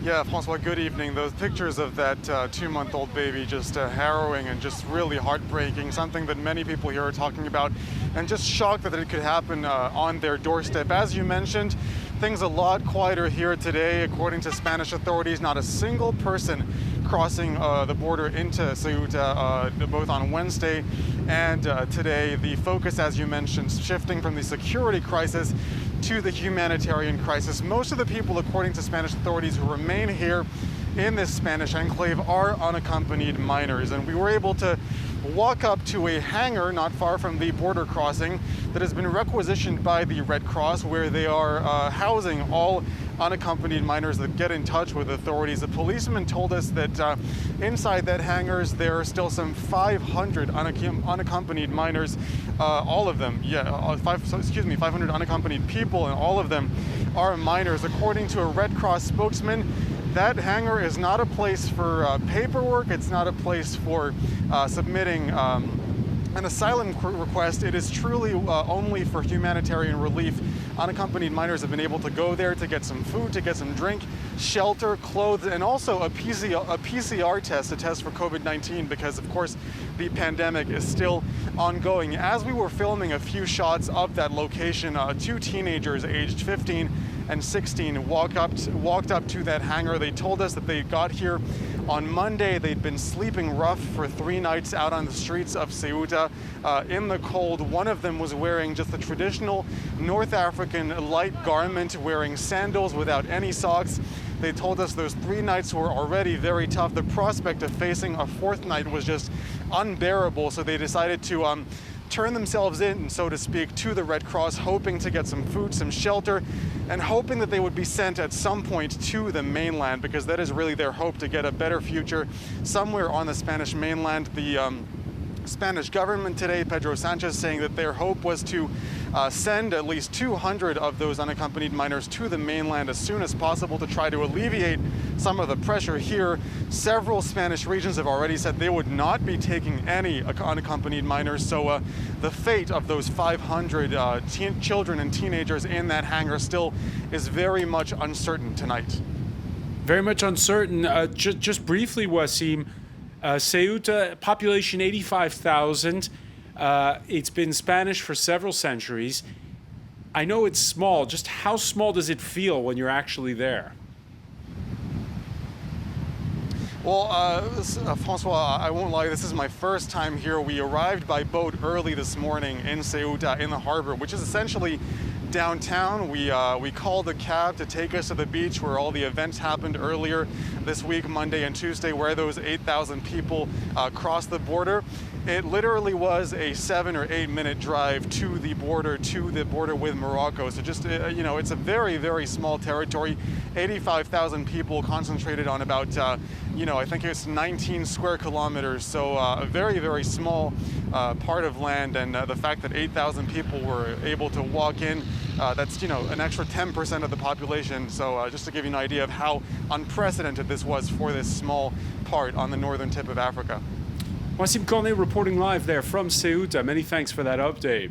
Yeah, Francois, good evening. Those pictures of that 2-month-old baby just harrowing and just really heartbreaking, something that many people here are talking about, and just shocked that it could happen on their doorstep. As you mentioned, things a lot quieter here today. According to Spanish authorities, not a single person crossing the border into Ceuta, both on Wednesday and today. The focus, as you mentioned, shifting from the security crisis to the humanitarian crisis. Most of the people, according to Spanish authorities, who remain here in this Spanish enclave are unaccompanied minors. And we were able to walk up to a hangar not far from the border crossing that has been requisitioned by the Red Cross, where they are housing all unaccompanied minors that get in touch with authorities. The policeman told us that inside that hangar there are still some 500 unaccompanied minors, all of them, 500 unaccompanied people, and all of them are minors. According to a Red Cross spokesman, that hangar is not a place for paperwork. It's not a place for submitting an asylum request. It is truly only for humanitarian relief. Unaccompanied minors have been able to go there to get some food, to get some drink, shelter, clothes, and also a PCR test, a test for COVID-19, because of course the pandemic is still ongoing. As we were filming a few shots of that location, two teenagers aged 15 and 16 walked up to that hangar. They told us that they got here on Monday. They'd been sleeping rough for 3 nights out on the streets of Ceuta in the cold. One of them was wearing just the traditional North African light garment, wearing sandals without any socks. They told us those 3 nights were already very tough. The prospect of facing a 4th night was just unbearable, so they decided to turn themselves in, so to speak, to the Red Cross, hoping to get some food, some shelter, and hoping that they would be sent at some point to the mainland, because that is really their hope, to get a better future somewhere on the Spanish mainland. The Spanish government today, Pedro Sanchez, saying that their hope was to send at least 200 of those unaccompanied minors to the mainland as soon as possible to try to alleviate some of the pressure here. Several Spanish regions have already said they would not be taking any unaccompanied minors, so the fate of those 500 children and teenagers in that hangar still is very much uncertain tonight. Very much uncertain. Just briefly, Wasim, Ceuta, population 85,000. It's been Spanish for several centuries. I know it's small. Just how small does it feel when you're actually there? Well, Francois, I won't lie, this is my first time here. We arrived by boat early this morning in Ceuta, in the harbor, which is essentially downtown. We called a cab to take us to the beach where all the events happened earlier this week, Monday and Tuesday, where those 8,000 people crossed the border. It literally was a 7 or 8 minute drive to the border with Morocco. So just, it's a very, very small territory. 85,000 people concentrated on about, I think it's 19 square kilometers. So a very, very small part of land. And the fact that 8,000 people were able to walk in, that's, an extra 10% of the population. So just to give you an idea of how unprecedented this was for this small part on the northern tip of Africa. Wasim Cornet reporting live there from Ceuta. Many thanks for that update.